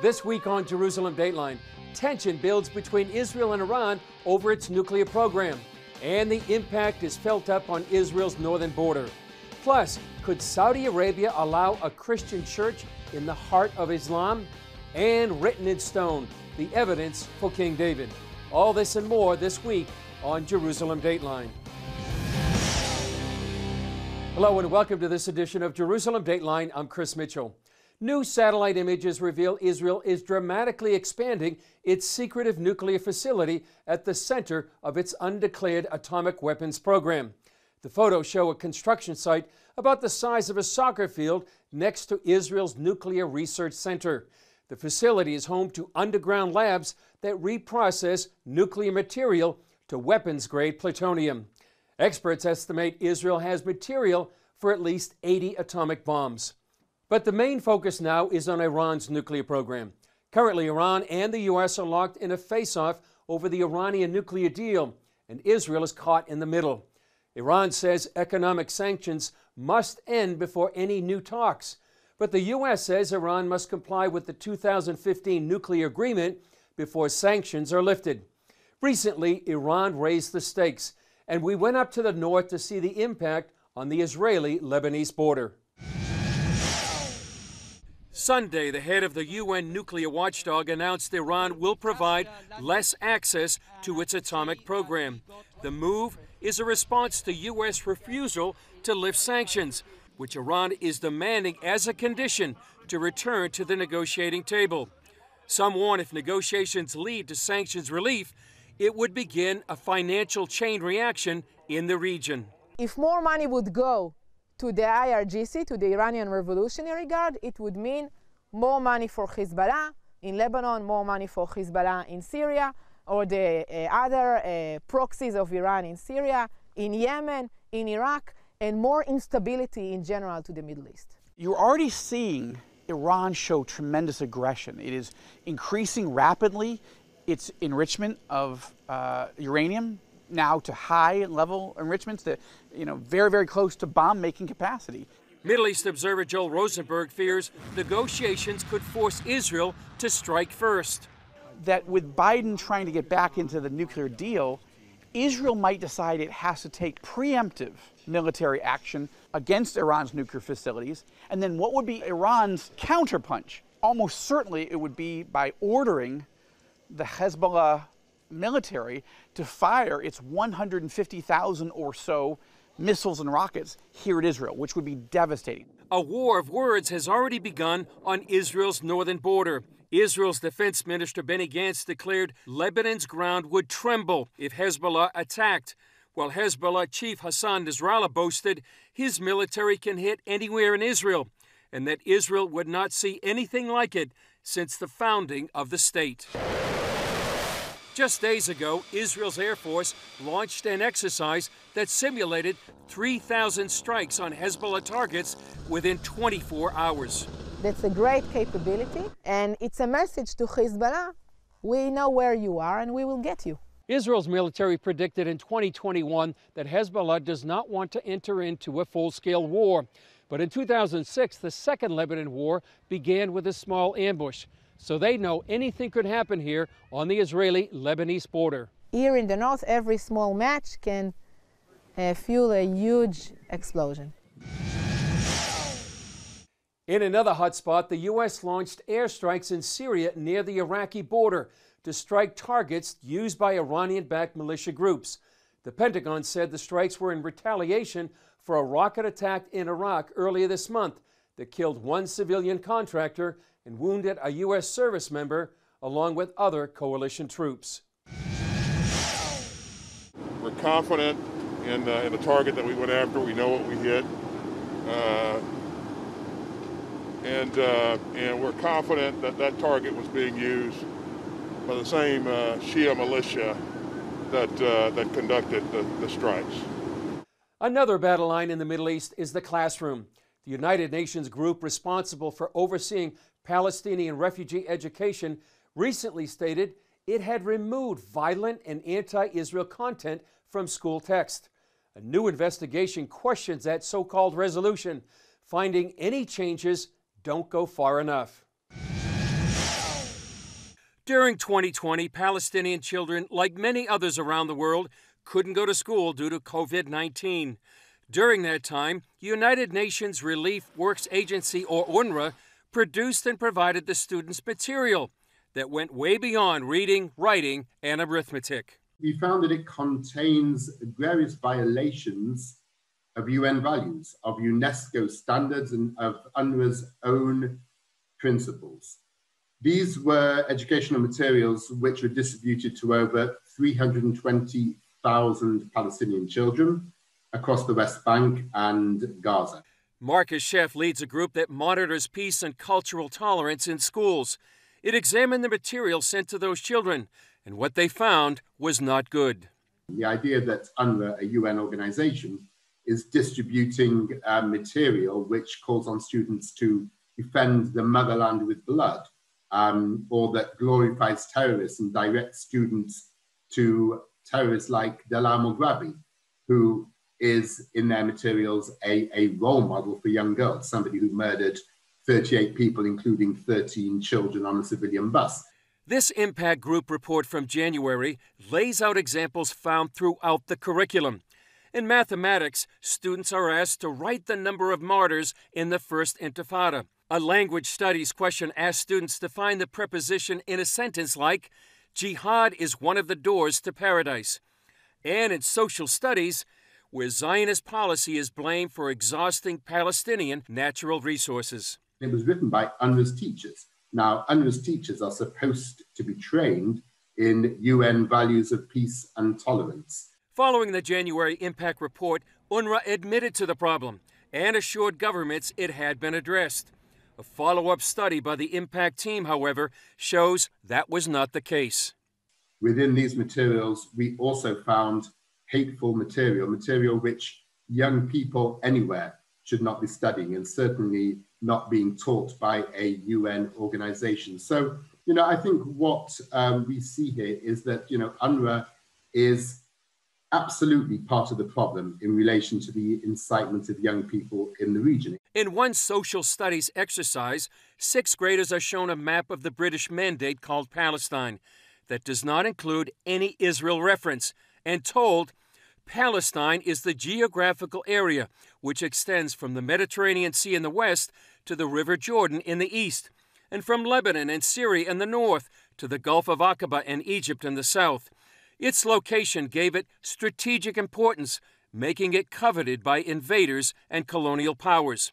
This week on Jerusalem Dateline, tension builds between Israel and Iran over its nuclear program, and the impact is felt up on Israel's northern border. Plus, could Saudi Arabia allow a Christian church in the heart of Islam? And written in stone, the evidence for King David. All this and more this week on Jerusalem Dateline. Hello and welcome to this edition of Jerusalem Dateline. I'm Chris Mitchell. New satellite images reveal Israel is dramatically expanding its secretive nuclear facility at the center of its undeclared atomic weapons program. The photos show a construction site about the size of a soccer field next to Israel's nuclear research center. The facility is home to underground labs that reprocess nuclear material to weapons-grade plutonium. Experts estimate Israel has material for at least 80 atomic bombs. But the main focus now is on Iran's nuclear program. Currently, Iran and the U.S. are locked in a face-off over the Iranian nuclear deal, and Israel is caught in the middle. Iran says economic sanctions must end before any new talks. But the U.S. says Iran must comply with the 2015 nuclear agreement before sanctions are lifted. Recently, Iran raised the stakes, and we went up to the north to see the impact on the Israeli-Lebanese border. Sunday, the head of the UN nuclear watchdog announced Iran will provide less access to its atomic program. The move is a response to U.S. refusal to lift sanctions, which Iran is demanding as a condition to return to the negotiating table. Some warn if negotiations lead to sanctions relief, it would begin a financial chain reaction in the region. If more money would go to the IRGC, to the Iranian Revolutionary Guard, it would mean more money for Hizbollah in Lebanon, more money for Hizbollah in Syria, or the other proxies of Iran in Syria, in Yemen, in Iraq, and more instability in general to the Middle East. You're already seeing Iran show tremendous aggression. It is increasing rapidly its enrichment of uranium, now to high-level enrichments that, very, very close to bomb-making capacity. Middle East observer Joel Rosenberg fears negotiations could force Israel to strike first. That with Biden trying to get back into the nuclear deal, Israel might decide it has to take preemptive military action against Iran's nuclear facilities. And then what would be Iran's counterpunch? Almost certainly it would be by ordering the Hezbollah military to fire its 150,000 or so missiles and rockets here at Israel, which would be devastating. A war of words has already begun on Israel's northern border. Israel's defense minister Benny Gantz declared Lebanon's ground would tremble if Hezbollah attacked, while Hezbollah chief Hassan Nasrallah boasted his military can hit anywhere in Israel, and that Israel would not see anything like it since the founding of the state. Just days ago, Israel's Air Force launched an exercise that simulated 3,000 strikes on Hezbollah targets within 24 hours. That's a great capability, and it's a message to Hezbollah. We know where you are, and we will get you. Israel's military predicted in 2021 that Hezbollah does not want to enter into a full-scale war. But in 2006, the Second Lebanon War began with a small ambush. So they know anything could happen here on the Israeli-Lebanese border. Here in the north, every small match can fuel a huge explosion. In another hotspot, the U.S. launched airstrikes in Syria near the Iraqi border to strike targets used by Iranian-backed militia groups. The Pentagon said the strikes were in retaliation for a rocket attack in Iraq earlier this month that killed one civilian contractor and wounded a U.S. service member along with other coalition troops. We're confident in the target that we went after. We know what we hit. And we're confident that that target was being used by the same Shia militia that conducted the strikes. Another battle line in the Middle East is the classroom. The United Nations group responsible for overseeing Palestinian refugee education recently stated it had removed violent and anti-Israel content from school text. A new investigation questions that so-called resolution, finding any changes don't go far enough. During 2020, Palestinian children, like many others around the world, couldn't go to school due to COVID-19. During that time, United Nations Relief Works Agency, or UNRWA, produced and provided the students material that went way beyond reading, writing, and arithmetic. We found that it contains various violations of UN values, of UNESCO standards, and of UNRWA's own principles. These were educational materials which were distributed to over 320,000 Palestinian children across the West Bank and Gaza. Marcus Sheff leads a group that monitors peace and cultural tolerance in schools. It examined the material sent to those children, and what they found was not good. The idea that UNRWA, a UN organization, is distributing material which calls on students to defend the motherland with blood, or that glorifies terrorists and directs students to terrorists like Dalal Mughrabi, who is in their materials a role model for young girls, somebody who murdered 38 people, including 13 children, on a civilian bus. This Impact Group report from January lays out examples found throughout the curriculum. In mathematics, students are asked to write the number of martyrs in the First Intifada. A language studies question asks students to find the preposition in a sentence like, "Jihad is one of the doors to paradise." And in social studies, where Zionist policy is blamed for exhausting Palestinian natural resources. It was written by UNRWA's teachers. Now, UNRWA's teachers are supposed to be trained in UN values of peace and tolerance. Following the January Impact Report, UNRWA admitted to the problem and assured governments it had been addressed. A follow-up study by the Impact team, however, shows that was not the case. Within these materials, we also found hateful material which young people anywhere should not be studying, and certainly not being taught by a UN organization. So, I think what we see here is that, UNRWA is absolutely part of the problem in relation to the incitement of young people in the region. In one social studies exercise, 6th graders are shown a map of the British Mandate called Palestine that does not include any Israel reference, and told Palestine is the geographical area which extends from the Mediterranean Sea in the west to the River Jordan in the east, and from Lebanon and Syria in the north to the Gulf of Aqaba and Egypt in the south. Its location gave it strategic importance, making it coveted by invaders and colonial powers.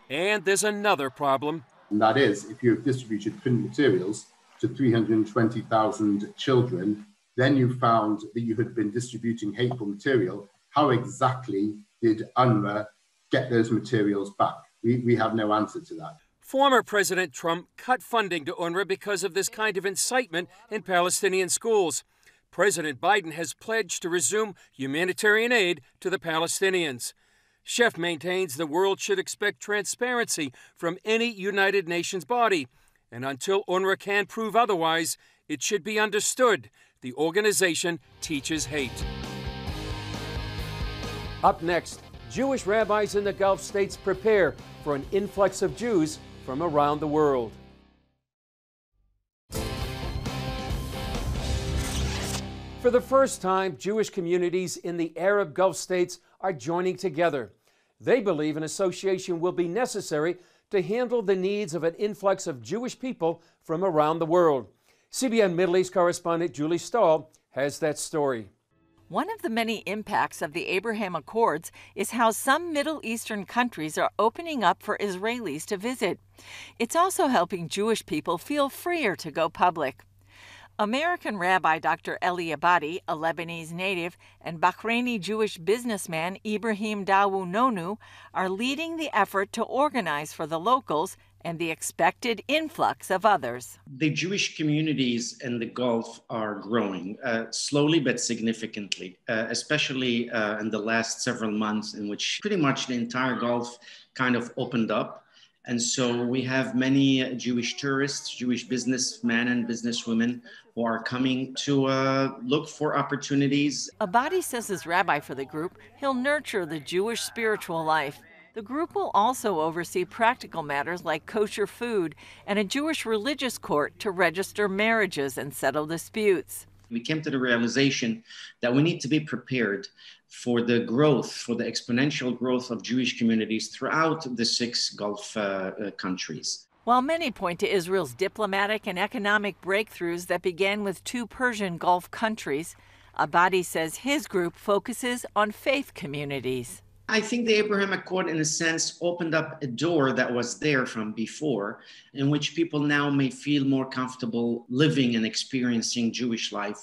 And there's another problem. And that is, if you've distributed print materials to 320,000 children, then you found that you had been distributing hateful material. How exactly did UNRWA get those materials back? We have no answer to that. Former President Trump cut funding to UNRWA because of this kind of incitement in Palestinian schools. President Biden has pledged to resume humanitarian aid to the Palestinians. Sheff maintains the world should expect transparency from any United Nations body, and until UNRWA can prove otherwise, it should be understood the organization teaches hate. Up next, Jewish rabbis in the Gulf states prepare for an influx of Jews from around the world. For the first time, Jewish communities in the Arab Gulf states are joining together. They believe an association will be necessary to handle the needs of an influx of Jewish people from around the world. CBN Middle East correspondent Julie Stahl has that story. One of the many impacts of the Abraham Accords is how some Middle Eastern countries are opening up for Israelis to visit. It's also helping Jewish people feel freer to go public. American Rabbi Dr. Eli Abadi, a Lebanese native, and Bahraini Jewish businessman Ibrahim Dawu Nonu are leading the effort to organize for the locals and the expected influx of others. The Jewish communities in the Gulf are growing, slowly but significantly, especially in the last several months, in which pretty much the entire Gulf kind of opened up. And so we have many Jewish tourists, Jewish businessmen and businesswomen who are coming to look for opportunities. Abadi says as rabbi for the group, he'll nurture the Jewish spiritual life. The group will also oversee practical matters like kosher food and a Jewish religious court to register marriages and settle disputes. We came to the realization that we need to be prepared for the growth, for the exponential growth of Jewish communities throughout the 6 Gulf countries. While many point to Israel's diplomatic and economic breakthroughs that began with 2 Persian Gulf countries, Abadi says his group focuses on faith communities. I think the Abraham Accord, in a sense, opened up a door that was there from before, in which people now may feel more comfortable living and experiencing Jewish life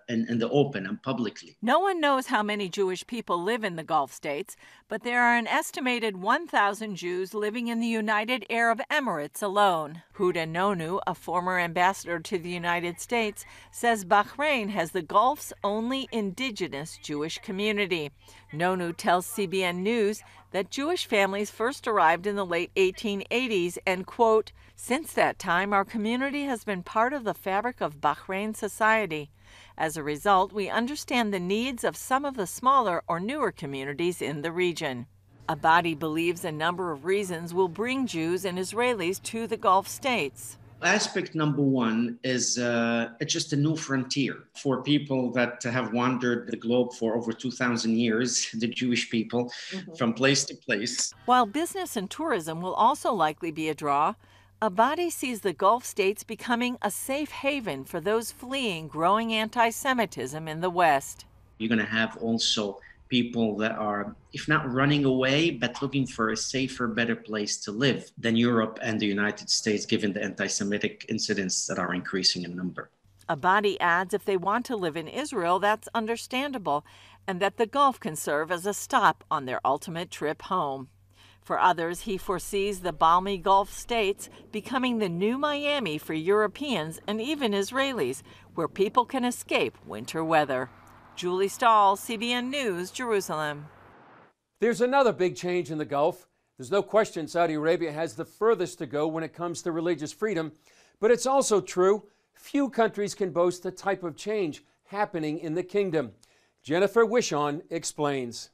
in the open and publicly. No one knows how many Jewish people live in the Gulf states, but there are an estimated 1,000 Jews living in the United Arab Emirates alone. Huda Nonu, a former ambassador to the United States, says Bahrain has the Gulf's only indigenous Jewish community. Nonu tells CBN News that Jewish families first arrived in the late 1880s and, quote, "Since that time, our community has been part of the fabric of Bahrain society. As a result, we understand the needs of some of the smaller or newer communities in the region." Abadi believes a number of reasons will bring Jews and Israelis to the Gulf states. Aspect number one is it's just a new frontier for people that have wandered the globe for over 2,000 years, the Jewish people, from place to place. While business and tourism will also likely be a draw, Abadi sees the Gulf states becoming a safe haven for those fleeing growing anti-Semitism in the West. You're going to have also people that are, if not running away, but looking for a safer, better place to live than Europe and the United States, given the anti-Semitic incidents that are increasing in number. Abadi adds if they want to live in Israel, that's understandable, and that the Gulf can serve as a stop on their ultimate trip home. For others, he foresees the balmy Gulf states becoming the new Miami for Europeans and even Israelis, where people can escape winter weather. Julie Stahl, CBN News, Jerusalem. There's another big change in the Gulf. There's no question Saudi Arabia has the furthest to go when it comes to religious freedom, but it's also true few countries can boast the type of change happening in the kingdom. Jennifer Wishon explains.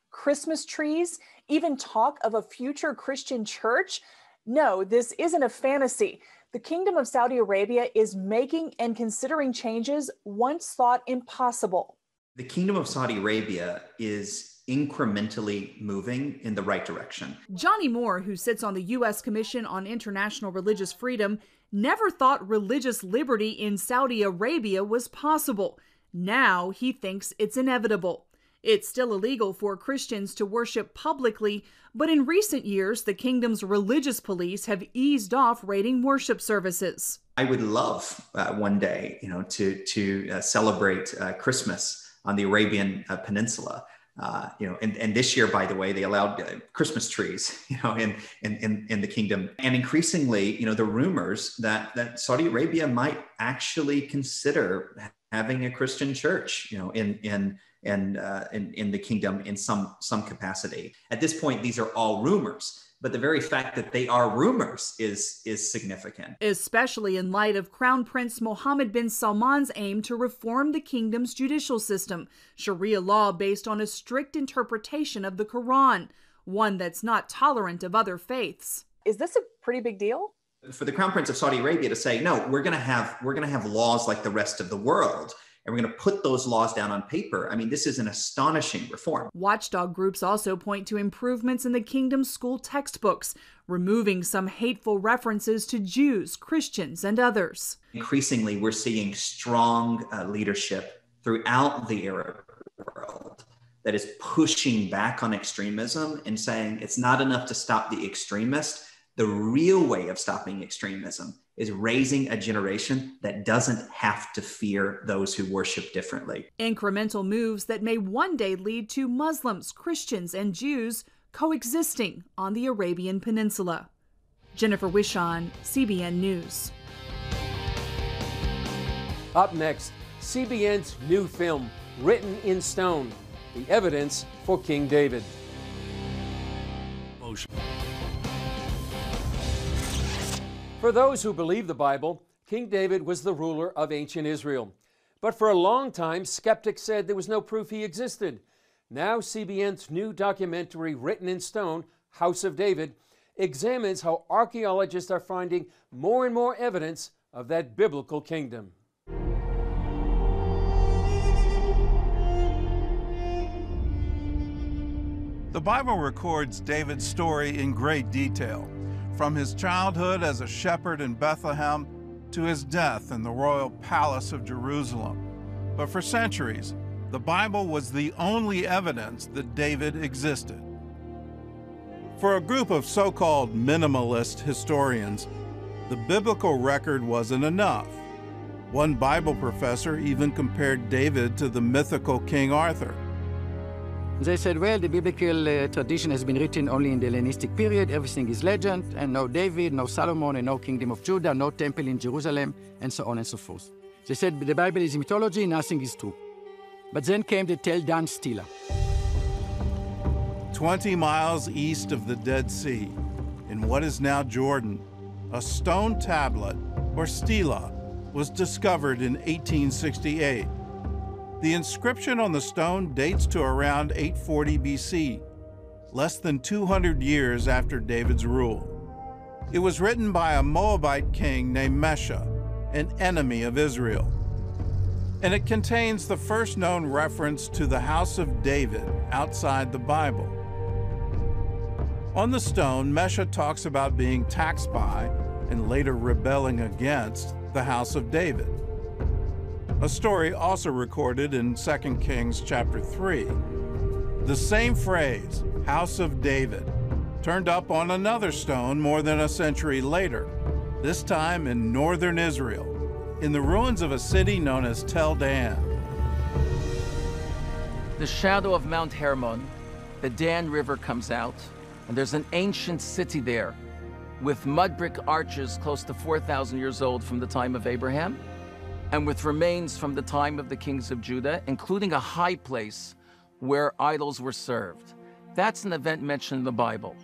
Christmas trees, even talk of a future Christian church? No, this isn't a fantasy. The Kingdom of Saudi Arabia is making and considering changes once thought impossible. The Kingdom of Saudi Arabia is incrementally moving in the right direction. Johnny Moore, who sits on the U.S. Commission on International Religious Freedom, never thought religious liberty in Saudi Arabia was possible. Now he thinks it's inevitable. It's still illegal for Christians to worship publicly, but in recent years, the kingdom's religious police have eased off raiding worship services. I would love one day, to celebrate Christmas on the Arabian Peninsula. And this year, by the way, they allowed Christmas trees, in the kingdom. And increasingly, the rumors that Saudi Arabia might actually consider having a Christian church, in the kingdom in some capacity. At this point, these are all rumors, but the very fact that they are rumors is significant. Especially in light of Crown Prince Mohammed bin Salman's aim to reform the kingdom's judicial system, Sharia law based on a strict interpretation of the Quran, one that's not tolerant of other faiths. Is this a pretty big deal? For the Crown Prince of Saudi Arabia to say, no, we're going to have laws like the rest of the world, and we're going to put those laws down on paper. I mean, this is an astonishing reform. Watchdog groups also point to improvements in the kingdom's school textbooks, removing some hateful references to Jews, Christians, and others. Increasingly, we're seeing strong leadership throughout the Arab world that is pushing back on extremism and saying it's not enough to stop the extremist. The real way of stopping extremism is raising a generation that doesn't have to fear those who worship differently. Incremental moves that may one day lead to Muslims, Christians, and Jews coexisting on the Arabian Peninsula. Jennifer Wishon, CBN News. Up next, CBN's new film, Written in Stone, The Evidence for King David. For those who believe the Bible, King David was the ruler of ancient Israel. But for a long time, skeptics said there was no proof he existed. Now CBN's new documentary, Written in Stone, House of David, examines how archaeologists are finding more and more evidence of that biblical kingdom. The Bible records David's story in great detail, from his childhood as a shepherd in Bethlehem to his death in the royal palace of Jerusalem. But for centuries, the Bible was the only evidence that David existed. For a group of so-called minimalist historians, the biblical record wasn't enough. One Bible professor even compared David to the mythical King Arthur. They said, well, the biblical tradition has been written only in the Hellenistic period. Everything is legend, and no David, no Solomon, and no kingdom of Judah, no temple in Jerusalem, and so on and so forth. They said the Bible is mythology, nothing is true. But then came the Tel Dan stela. 20 miles east of the Dead Sea, in what is now Jordan, a stone tablet, or stela, was discovered in 1868. The inscription on the stone dates to around 840 BC, less than 200 years after David's rule. It was written by a Moabite king named Mesha, an enemy of Israel. And it contains the first known reference to the house of David outside the Bible. On the stone, Mesha talks about being taxed by and later rebelling against the house of David. A story also recorded in 2 Kings chapter 3. The same phrase, House of David, turned up on another stone more than a century later, this time in northern Israel, in the ruins of a city known as Tel Dan. The shadow of Mount Hermon, the Dan River comes out, and there's an ancient city there with mud brick arches close to 4,000 years old from the time of Abraham, and with remains from the time of the kings of Judah, including a high place where idols were served. That's an event mentioned in the Bible.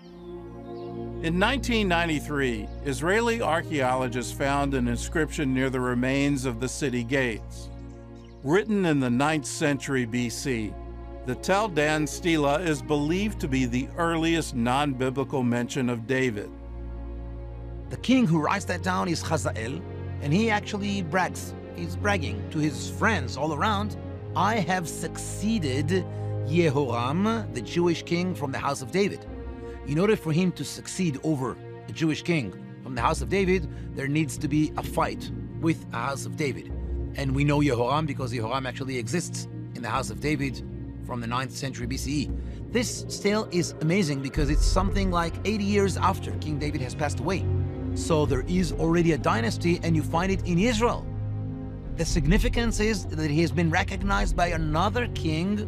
In 1993, Israeli archaeologists found an inscription near the remains of the city gates. Written in the 9th century BC, the Tel Dan stela is believed to be the earliest non-biblical mention of David. The king who writes that down is Hazael, and he actually brags. He's bragging to his friends all around, I have succeeded Jehoram, the Jewish king from the house of David. In order for him to succeed over a Jewish king from the house of David, there needs to be a fight with a house of David. And we know Jehoram because Jehoram actually exists in the house of David from the 9th century BCE. This still is amazing because it's something like 80 years after King David has passed away. So there is already a dynasty, and you find it in Israel. The significance is that he has been recognized by another king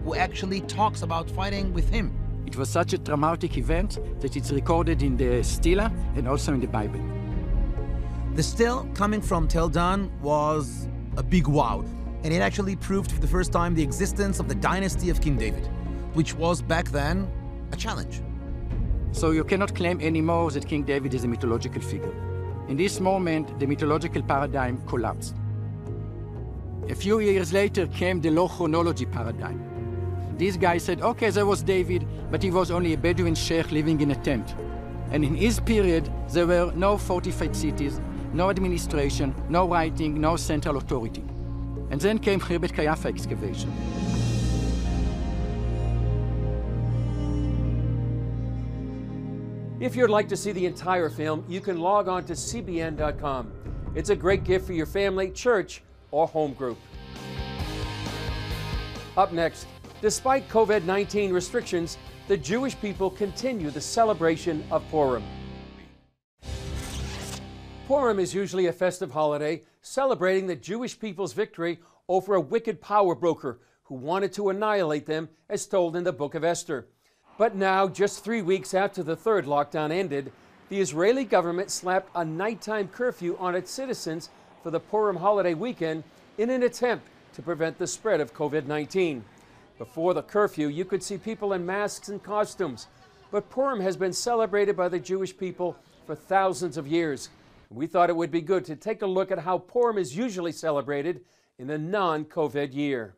who actually talks about fighting with him. It was such a dramatic event that it's recorded in the stela and also in the Bible. The stele coming from Tel Dan was a big wow, and it actually proved for the first time the existence of the dynasty of King David, which was back then a challenge. So you cannot claim anymore that King David is a mythological figure. In this moment, the mythological paradigm collapsed. A few years later came the low chronology paradigm. This guy said, okay, there was David, but he was only a Bedouin sheikh living in a tent. And in his period, there were no fortified cities, no administration, no writing, no central authority. And then came Khirbet Kayafa excavation. If you'd like to see the entire film, you can log on to cbn.com. It's a great gift for your family, church, or home group. Up next, despite COVID-19 restrictions, the Jewish people continue the celebration of Purim. Purim is usually a festive holiday celebrating the Jewish people's victory over a wicked power broker who wanted to annihilate them, as told in the book of Esther. But now, just 3 weeks after the third lockdown ended, the Israeli government slapped a nighttime curfew on its citizens for the Purim holiday weekend in an attempt to prevent the spread of COVID-19. Before the curfew, you could see people in masks and costumes, but Purim has been celebrated by the Jewish people for thousands of years. We thought it would be good to take a look at how Purim is usually celebrated in a non-COVID year.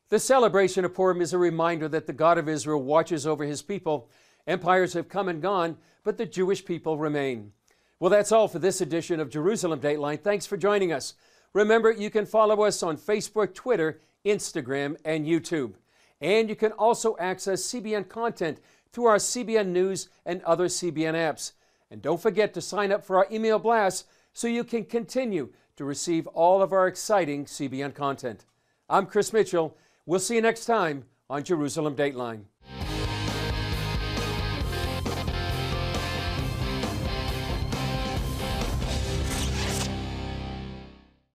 The celebration of Purim is a reminder that the God of Israel watches over his people. Empires have come and gone, but the Jewish people remain. Well, that's all for this edition of Jerusalem Dateline. Thanks for joining us. Remember, you can follow us on Facebook, Twitter, Instagram, and YouTube. And you can also access CBN content through our CBN News and other CBN apps. And don't forget to sign up for our email blasts so you can continue to receive all of our exciting CBN content. I'm Chris Mitchell. We'll see you next time on Jerusalem Dateline.